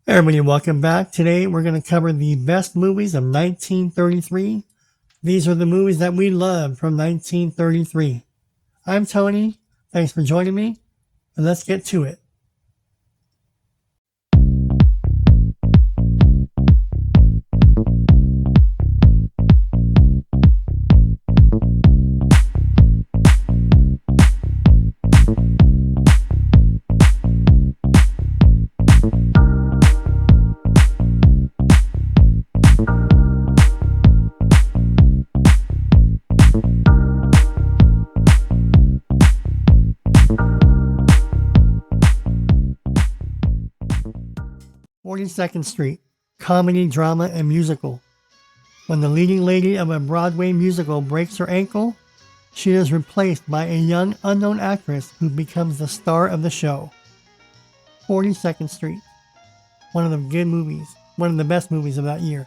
Hey everybody, welcome back. Today we're going to cover the best movies of 1933. These are the movies that we love from 1933. I'm Tony. Thanks for joining me, and let's get to it. 42nd Street, comedy, drama, and musical. When the leading lady of a Broadway musical breaks her ankle, she is replaced by a young unknown actress who becomes the star of the show. 42nd Street, one of the good movies, one of the best movies of that year.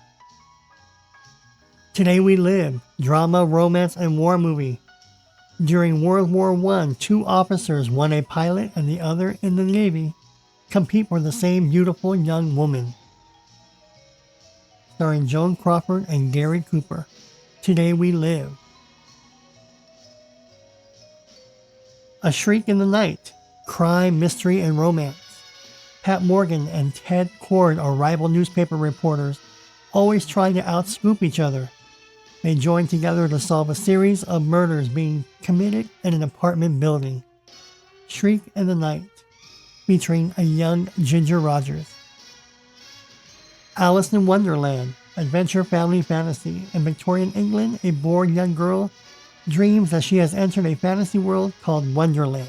Today We Live, drama, romance, and war movie. During World War I, two officers, one a pilot and the other in the Navy, compete for the same beautiful young woman. Starring Joan Crawford and Gary Cooper. Today We Live. A Shriek in the Night, crime, mystery, and romance. Pat Morgan and Ted Cord are rival newspaper reporters, always trying to outscoop each other. They join together to solve a series of murders being committed in an apartment building. Shriek in the Night, featuring a young Ginger Rogers. Alice in Wonderland, adventure family fantasy. In Victorian England, a bored young girl dreams that she has entered a fantasy world called Wonderland.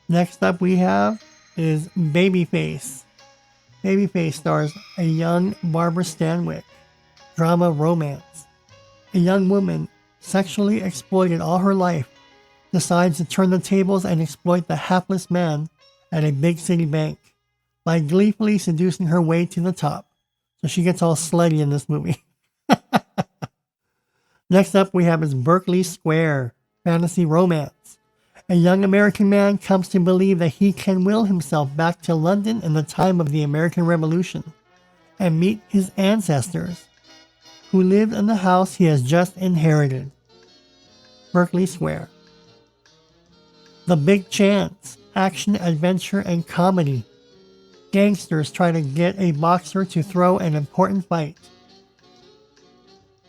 Next up we have is Babyface. Babyface stars a young Barbara Stanwyck. Drama, romance. A young woman, sexually exploited all her life, decides to turn the tables and exploit the hapless man at a big city bank by gleefully seducing her way to the top. So she gets all slutty in this movie. Next up we have is Berkeley Square, fantasy romance. A young American man comes to believe that he can will himself back to London in the time of the American Revolution and meet his ancestors, who lived in the house he has just inherited. Berkeley Square. The Big Chance, action, adventure, and comedy. Gangsters try to get a boxer to throw an important fight.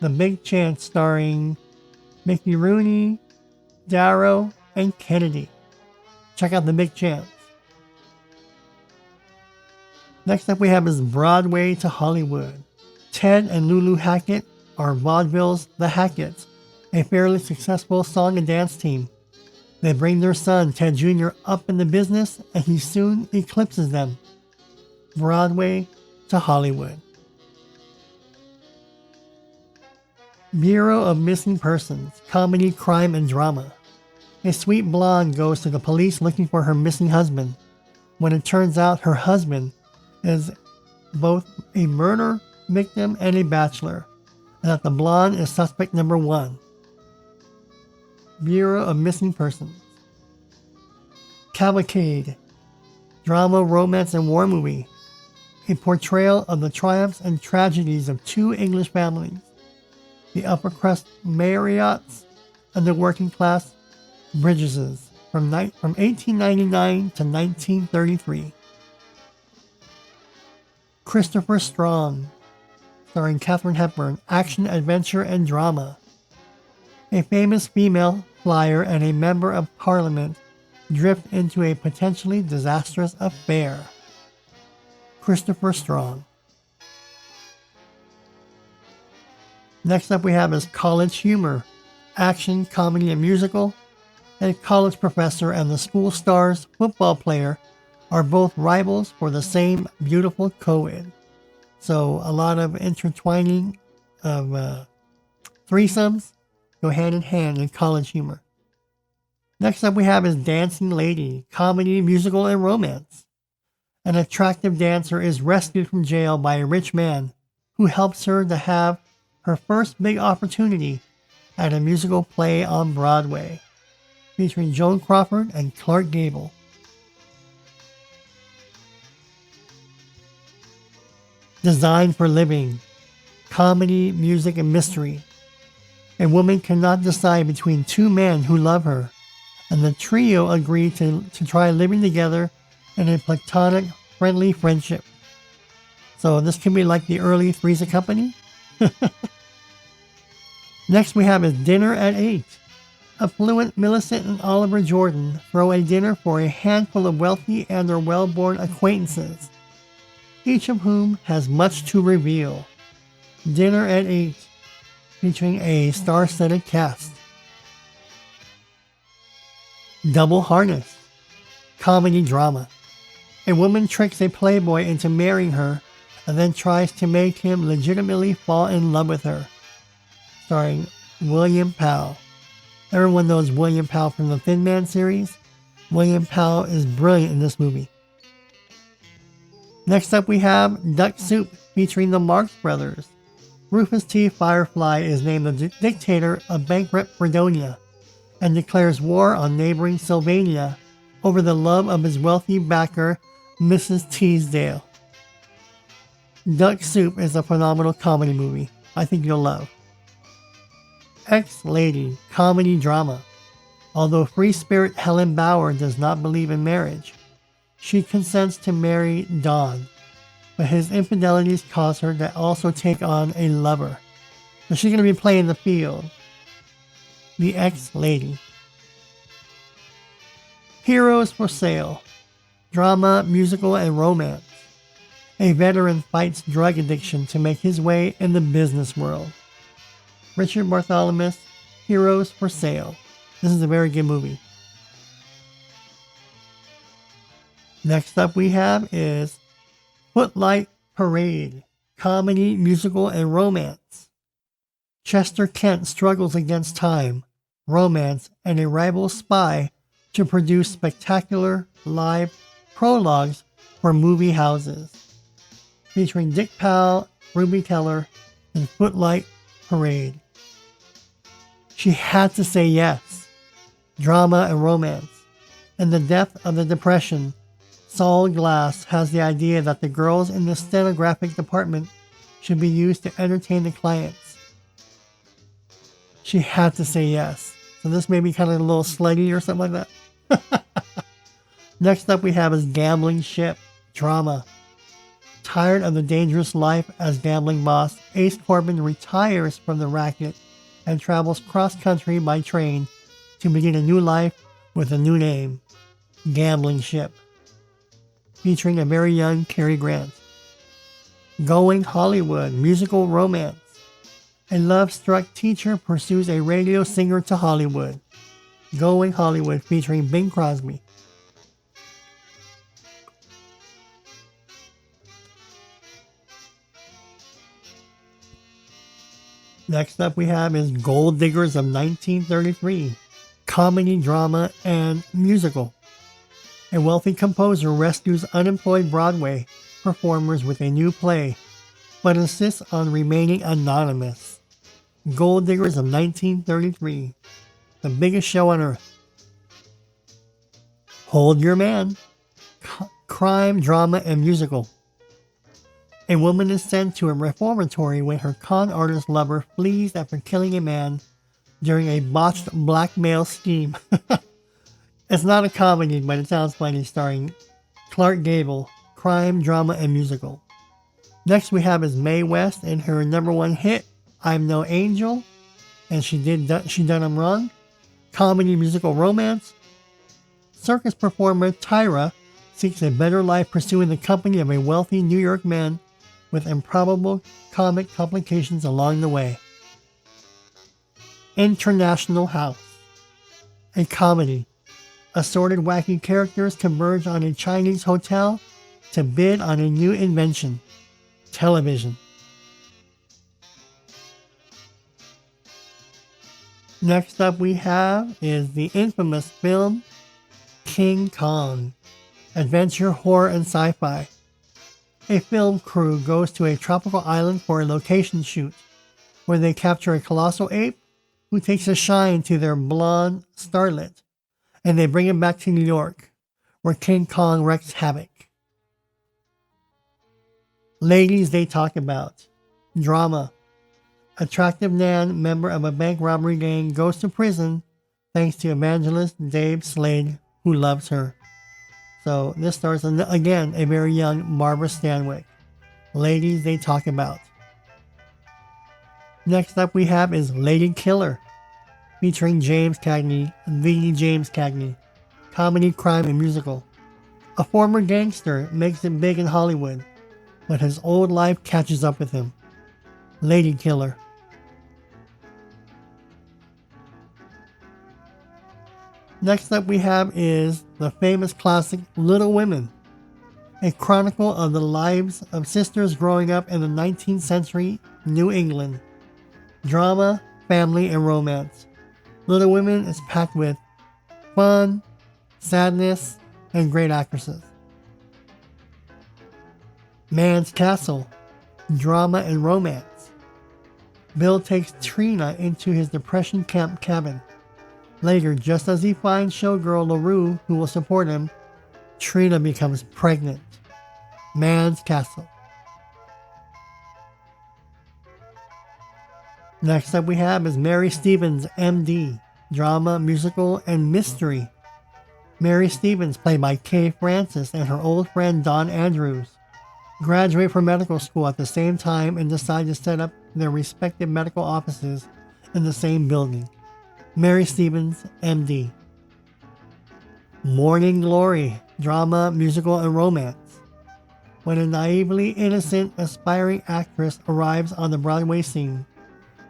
The Big Chance, starring Mickey Rooney, Darrow, and Kennedy. Check out The Big Chance. Next up we have is Broadway to Hollywood. Ted and Lulu Hackett are vaudeville's The Hacketts, a fairly successful song and dance team. They bring their son, Ted Jr., up in the business, and he soon eclipses them. Broadway to Hollywood. Bureau of Missing Persons, comedy, crime, and drama. A sweet blonde goes to the police looking for her missing husband, when it turns out her husband is both a murder victim and a bachelor, and that the blonde is suspect number one. Bureau of Missing Persons. Cavalcade, drama, romance, and war movie. A portrayal of the triumphs and tragedies of two English families, the upper crust Marriotts and the working class Bridgeses, from 1899 to 1933. Christopher Strong, starring Katharine Hepburn, action, adventure, and drama. A famous female flyer and a member of parliament drift into a potentially disastrous affair. Christopher Strong. Next up we have is College Humor, action, comedy, and musical. A college professor and the school star's football player are both rivals for the same beautiful co-ed. So a lot of intertwining of threesomes go hand in hand in College Humor. Next up we have is Dancing Lady, comedy, musical, and romance. An attractive dancer is rescued from jail by a rich man who helps her to have her first big opportunity at a musical play on Broadway. featuring Joan Crawford and Clark Gable. Designed for living, comedy, music, and mystery. A woman cannot decide between two men who love her, and the trio agree to try living together in a platonic, friendly friendship. So this can be like the early Three's a Company. Next we have is Dinner at 8. Affluent Millicent and Oliver Jordan throw a dinner for a handful of wealthy and their well-born acquaintances, each of whom has much to reveal. Dinner at 8, featuring a star-studded cast. Double Harness, comedy drama. A woman tricks a playboy into marrying her and then tries to make him legitimately fall in love with her. Starring William Powell. Everyone knows William Powell from the Thin Man series. William Powell is brilliant in this movie. Next up we have Duck Soup, featuring the Marx Brothers. Rufus T. Firefly is named the dictator of bankrupt Fredonia and declares war on neighboring Sylvania over the love of his wealthy backer, Mrs. Teasdale. Duck Soup is a phenomenal comedy movie I think you'll love. Ex-Lady, comedy drama. Although free spirit Helen Bauer does not believe in marriage, she consents to marry Don, but his infidelities cause her to also take on a lover. So she's going to be playing the field. The Ex-Lady. Heroes for Sale. Drama, musical, and romance. A veteran fights drug addiction to make his way in the business world. Richard Barthelme's Heroes for Sale. This is a very good movie. Next up we have is Footlight Parade, comedy, musical, and romance. Chester Kent struggles against time, romance, and a rival spy to produce spectacular live prologues for movie houses, featuring Dick Powell, Ruby Keller, and Footlight Parade. She had to say yes. Drama and romance. In the depth of the Depression, Saul Glass has the idea that the girls in the stenographic department should be used to entertain the clients. She had to say yes. So this may be kind of a little slutty or something like that. Next up we have is Gambling Ship, drama. Tired of the dangerous life as gambling boss, Ace Corbin retires from the racket and travels cross-country by train to begin a new life with a new name, Gambling Ship, featuring a very young Cary Grant. Going Hollywood, musical romance. A love-struck teacher pursues a radio singer to Hollywood. Going Hollywood, featuring Bing Crosby. Next up we have is Gold Diggers of 1933, comedy, drama, and musical. A wealthy composer rescues unemployed Broadway performers with a new play, but insists on remaining anonymous. Gold Diggers of 1933, the biggest show on earth. Hold Your Man, crime, drama, and musical. A woman is sent to a reformatory when her con artist lover flees after killing a man during a botched blackmail scheme. It's not a comedy, but it sounds funny, starring Clark Gable, crime, drama, and musical. Next we have is Mae West and her #1 hit, I'm No Angel, and She Done 'Em Wrong, comedy, musical, romance. Circus performer Tyra seeks a better life pursuing the company of a wealthy New York man with improbable comic complications along the way. International House, a comedy. Assorted wacky characters converge on a Chinese hotel to bid on a new invention, television. Next up we have is the infamous film King Kong, adventure, horror, and sci-fi. A film crew goes to a tropical island for a location shoot, where they capture a colossal ape who takes a shine to their blonde starlet, and they bring him back to New York, where King Kong wreaks havoc. Ladies They Talk About. Drama. Attractive Nan, member of a bank robbery gang, goes to prison thanks to evangelist Dave Slade, who loves her. So this stars, again, a very young Barbara Stanwyck. Ladies They Talk About. Next up we have is Lady Killer, featuring James Cagney, the James Cagney. Comedy, crime, and musical. A former gangster makes it big in Hollywood, but his old life catches up with him. Lady Killer. Next up we have is the famous classic Little Women, a chronicle of the lives of sisters growing up in the 19th century New England. Drama, family, and romance. Little Women is packed with fun, sadness, and great actresses. Man's Castle. Drama and romance. Bill takes Trina into his depression camp cabin. Later, just as he finds showgirl LaRue who will support him, Trina becomes pregnant. Man's Castle. Next up we have is Mary Stevens, M.D. Drama, musical, and mystery. Mary Stevens, played by Kay Francis, and her old friend Don Andrews graduate from medical school at the same time and decide to set up their respective medical offices in the same building. Mary Stevens, M.D. Morning Glory. Drama, musical, and romance. When a naively innocent, aspiring actress arrives on the Broadway scene,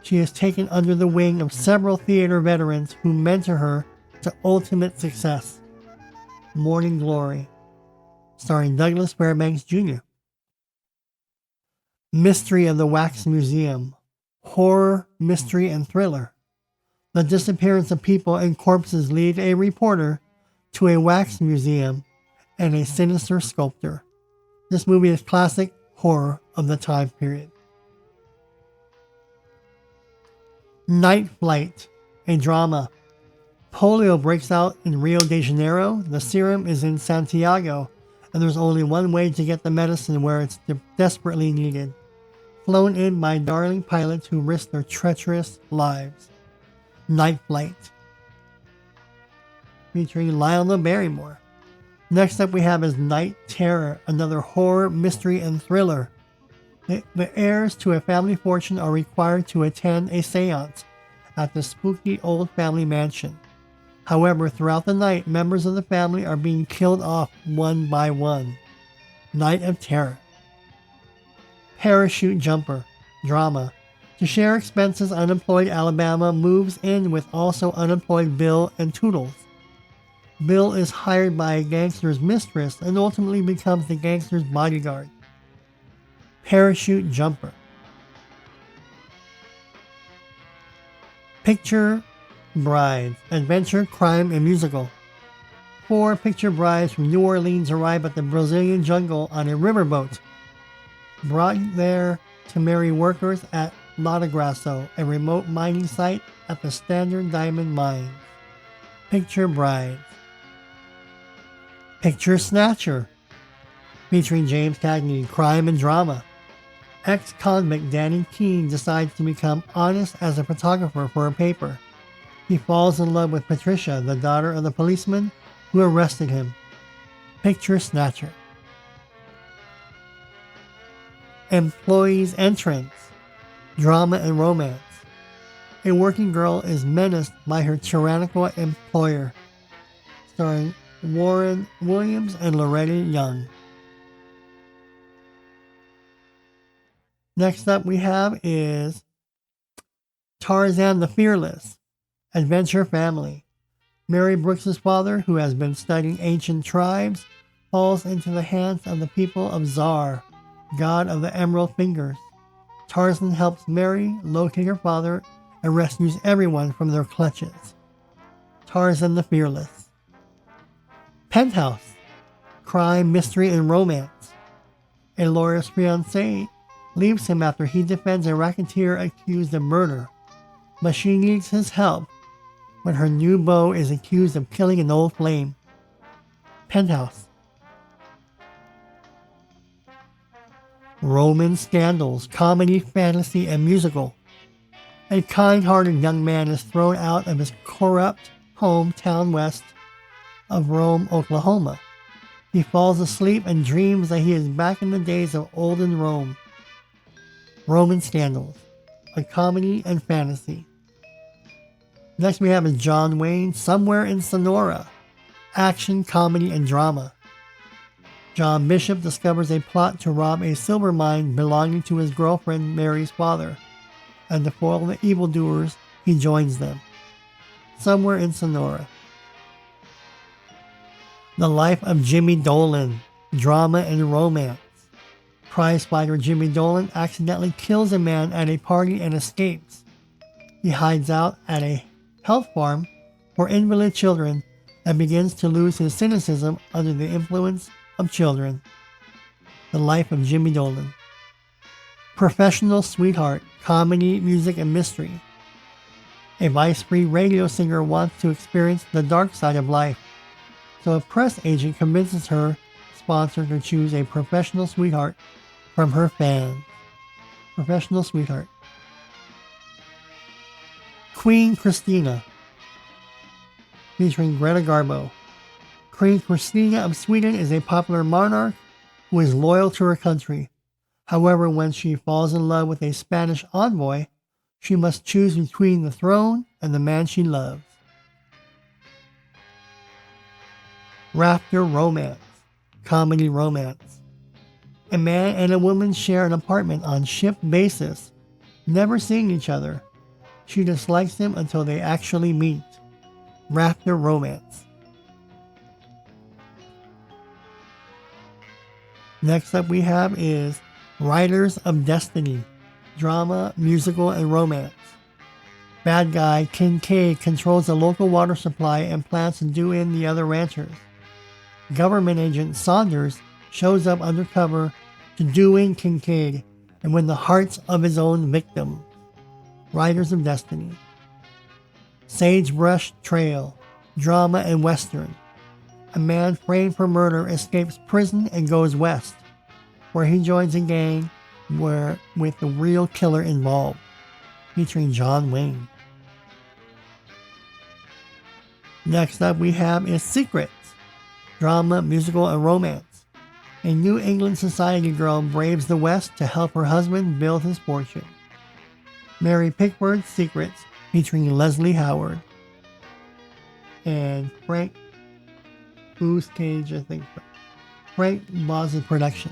she is taken under the wing of several theater veterans who mentor her to ultimate success. Morning Glory. Starring Douglas Fairbanks Jr. Mystery of the Wax Museum. Horror, mystery, and thriller. The disappearance of people and corpses lead a reporter to a wax museum and a sinister sculptor. This movie is classic horror of the time period. Night Flight, a drama. Polio breaks out in Rio de Janeiro, the serum is in Santiago, and there's only one way to get the medicine where it's desperately needed. Flown in by darling pilots who risk their treacherous lives. Night Flight. Featuring Lionel Barrymore. Next up we have is Night Terror, another horror, mystery, and thriller. The heirs to a family fortune are required to attend a seance at the spooky old family mansion. However, throughout the night, members of the family are being killed off one by one. Night of Terror. Parachute Jumper. Drama. To share expenses, unemployed Alabama moves in with also unemployed Bill and Toodles. Bill is hired by a gangster's mistress and ultimately becomes the gangster's bodyguard. Parachute Jumper. Picture Brides. Adventure, crime, and musical. 4 picture brides from New Orleans arrive at the Brazilian jungle on a riverboat, brought there to marry workers at Mato Grosso, a remote mining site at the Standard Diamond Mine. Picture Brides. Picture Snatcher. Featuring James Cagney, crime and drama. Ex-convict Danny Keene decides to become honest as a photographer for a paper. He falls in love with Patricia, the daughter of the policeman who arrested him. Picture Snatcher. Employee's Entrance. Drama and romance. A working girl is menaced by her tyrannical employer. Starring Warren Williams and Loretta Young. Next up we have is Tarzan the Fearless. Adventure Family. Mary Brooks' father, who has been studying ancient tribes, falls into the hands of the people of Zar, god of the Emerald Fingers. Tarzan helps Mary locate her father and rescues everyone from their clutches. Tarzan the Fearless. Penthouse. Crime, mystery, and romance. A lawyer's fiancée leaves him after he defends a racketeer accused of murder, but she needs his help when her new beau is accused of killing an old flame. Penthouse. Roman scandals, comedy, fantasy, and musical. A kind-hearted young man is thrown out of his corrupt hometown west of Rome, Oklahoma. He falls asleep and dreams that he is back in the days of olden Rome. Roman scandals, a comedy and fantasy. Next we have is John Wayne, Somewhere in Sonora. Action, comedy, and drama. John Bishop discovers a plot to rob a silver mine belonging to his girlfriend Mary's father, and to foil the evildoers, he joins them. Somewhere in Sonora. The Life of Jimmy Dolan, drama and romance. Prizefighter Jimmy Dolan accidentally kills a man at a party and escapes. He hides out at a health farm for invalid children and begins to lose his cynicism under the influence of children. The Life of Jimmy Dolan. Professional Sweetheart, comedy, music, and mystery. A vice-free radio singer wants to experience the dark side of life, so a press agent convinces her sponsor to choose a professional sweetheart from her fans. Professional Sweetheart. Queen Christina, featuring Greta Garbo. Queen Christina of Sweden is a popular monarch who is loyal to her country. However, when she falls in love with a Spanish envoy, she must choose between the throne and the man she loves. Rafter Romance, comedy romance. A man and a woman share an apartment on ship basis, never seeing each other. She dislikes him until they actually meet. Rafter Romance. Next up we have is Riders of Destiny, drama, musical, and romance. Bad guy Kincaid controls the local water supply and plans to do in the other ranchers. Government agent Saunders shows up undercover to do in Kincaid and win the hearts of his own victims. Riders of Destiny. Sagebrush Trail, drama and western. A man framed for murder escapes prison and goes west, where he joins a gang with the real killer involved, featuring John Wayne. Next up we have is Secrets, drama, musical, and romance. A New England society girl braves the West to help her husband build his fortune. Mary Pickford's Secrets, featuring Leslie Howard and Frank Cage, I think. Frank Boz's production.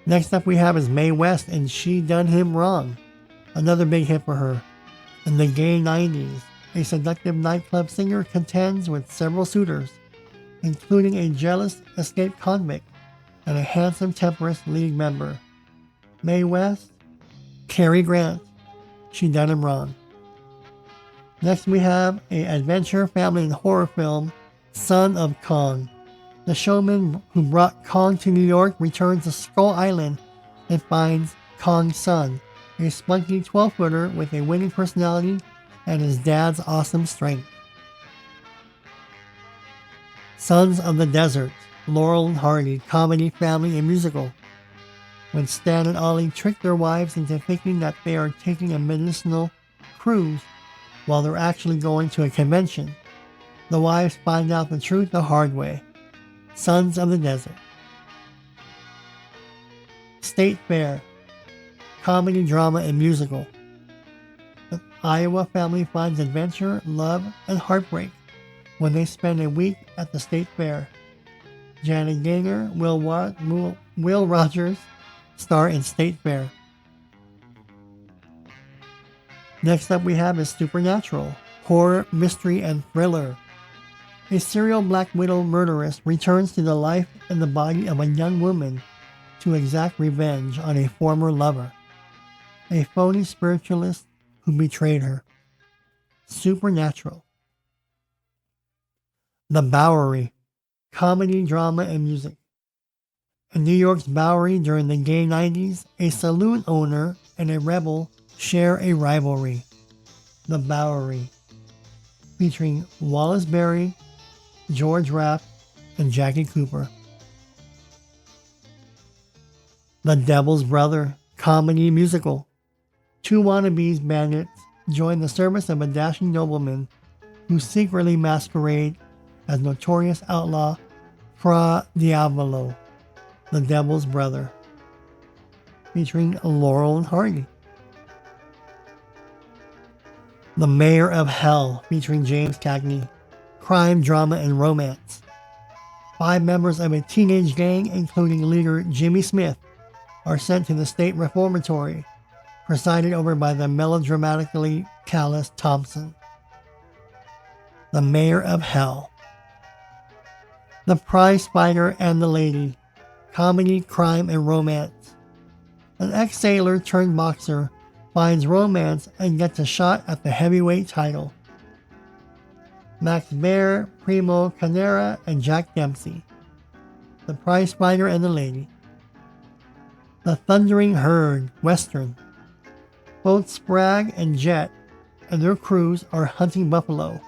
Next up we have is Mae West and She Done Him Wrong, another big hit for her. In the gay 90s, a seductive nightclub singer contends with several suitors, including a jealous escaped convict and a handsome temperance league member. Mae West, Cary Grant, She Done Him Wrong. Next we have an adventure, family, and horror film, Son of Kong. The showman who brought Kong to New York returns to Skull Island and finds Kong's son, a spunky 12-footer with a winning personality and his dad's awesome strength. Sons of the Desert, Laurel and Hardy, comedy, family, and musical. When Stan and Ollie trick their wives into thinking that they are taking a medicinal cruise while they're actually going to a convention, the wives find out the truth the hard way. Sons of the Desert. State Fair, comedy, drama, and musical. The Iowa family finds adventure, love, and heartbreak when they spend a week at the State Fair. Janet Gaynor, Will Rogers star in State Fair. Next up we have is Supernatural, horror, mystery, and thriller. A serial Black Widow murderess returns to the life and the body of a young woman to exact revenge on a former lover, a phony spiritualist who betrayed her. Supernatural. The Bowery, comedy, drama, and music. In New York's Bowery during the gay 90s, a saloon owner and a rebel share a rivalry. The Bowery. featuring Wallace Berry, George Rapp, and Jackie Cooper. The Devil's Brother comedy musical. Two wannabes bandits join the service of a dashing nobleman who secretly masquerade as notorious outlaw Fra Diavolo, the Devil's Brother, featuring Laurel and Hardy. The Mayor of Hell, featuring James Cagney, crime, drama, and romance. 5 members of a teenage gang, including leader Jimmy Smith, are sent to the state reformatory, presided over by the melodramatically callous Thompson. The Mayor of Hell. The Prize Fighter and the Lady, comedy, crime, and romance. An ex-sailor turned boxer finds romance and gets a shot at the heavyweight title. Max Baer, Primo Carnera, and Jack Dempsey. The Prize Fighter and the Lady. The Thundering Herd, Western. Both Sprague and Jet and their crews are hunting buffalo.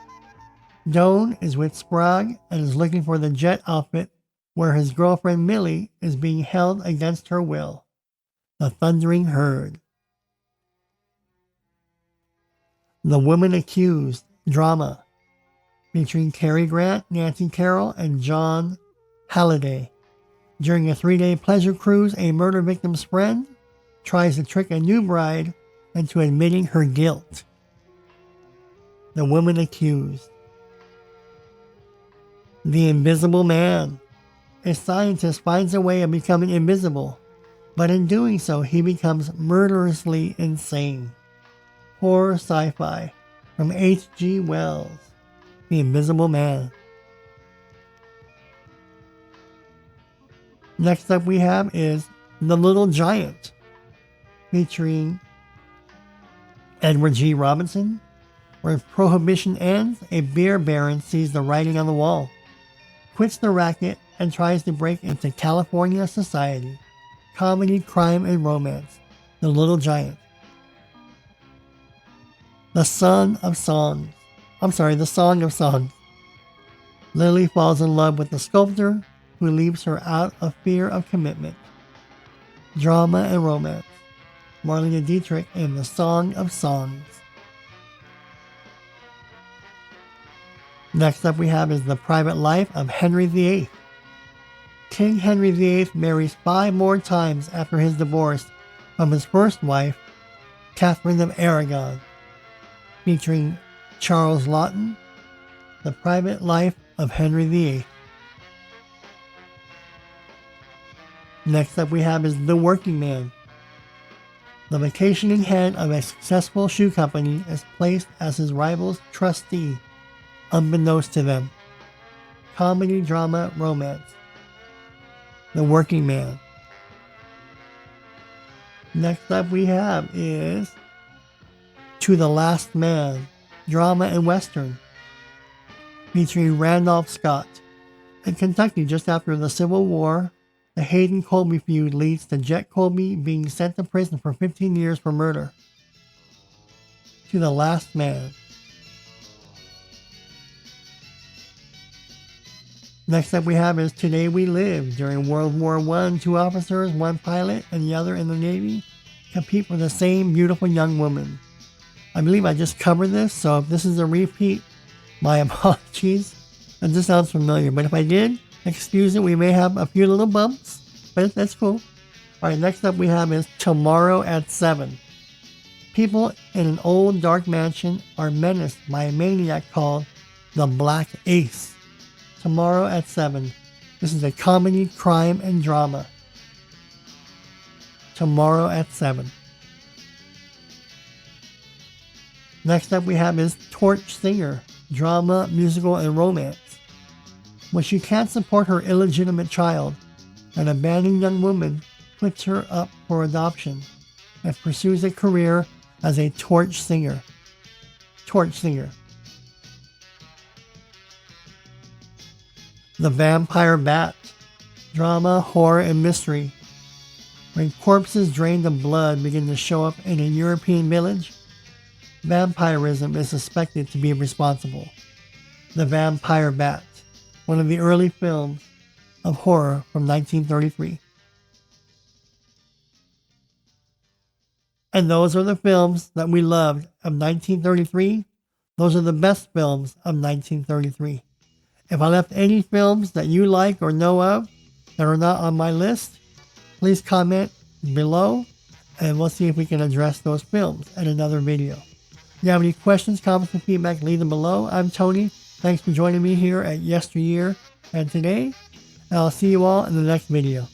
Doan is with Sprague and is looking for the Jet outfit where his girlfriend Millie is being held against her will. The Thundering Herd. The Woman Accused, drama, featuring Cary Grant, Nancy Carroll, and John Halliday. During a 3-day pleasure cruise, a murder victim's friend tries to trick a new bride into admitting her guilt. The Woman Accused. The Invisible Man. A scientist finds a way of becoming invisible, but in doing so, he becomes murderously insane. Horror sci-fi from H.G. Wells. The Invisible Man. Next up we have is The Little Giant, featuring Edward G. Robinson. Where Prohibition ends, a beer baron sees the writing on the wall, quits the racket, and tries to break into California society. Comedy, crime, and romance. The Little Giant. The Song of Songs. Lily falls in love with the sculptor who leaves her out of fear of commitment. Drama and romance. Marlene Dietrich in The Song of Songs. Next up we have is The Private Life of Henry VIII. King Henry VIII marries 5 more times after his divorce from his first wife, Catherine of Aragon, featuring Charles Laughton, The Private Life of Henry VIII. Next up we have is The Working Man. The vacationing head of a successful shoe company is placed as his rival's trustee, unbeknownst to them. Comedy, drama, romance. The Working Man. Next up we have is To the Last Man, drama and western, featuring Randolph Scott. In Kentucky, just after the Civil War, the Hayden-Colby feud leads to Jet Colby being sent to prison for 15 years for murder. To the Last Man. Next up we have is Today We Live. During World War I, 2 officers, 1 pilot, and the other in the Navy compete for the same beautiful young woman. I believe I just covered this, so if this is a repeat, my apologies. And this sounds familiar, but if I did, excuse it. We may have a few little bumps, but that's cool. Alright, next up we have is Tomorrow at 7. People in an old dark mansion are menaced by a maniac called the Black Ace. Tomorrow at 7. This is a comedy, crime, and drama. Tomorrow at 7. Next up we have is Torch Singer, drama, musical, and romance. When she can't support her illegitimate child, an abandoned young woman puts her up for adoption and pursues a career as a torch singer. Torch Singer. The Vampire Bat, drama, horror, and mystery. When corpses drained of blood begin to show up in a European village, vampirism is suspected to be responsible. The Vampire Bat, one of the early films of horror from 1933. And those are the films that we loved of 1933. Those are the best films of 1933. If I left any films that you like or know of that are not on my list, please comment below and we'll see if we can address those films in another video. If you have any questions, comments, and feedback, leave them below. I'm Tony. Thanks for joining me here at Yesteryear and Today. And I'll see you all in the next video.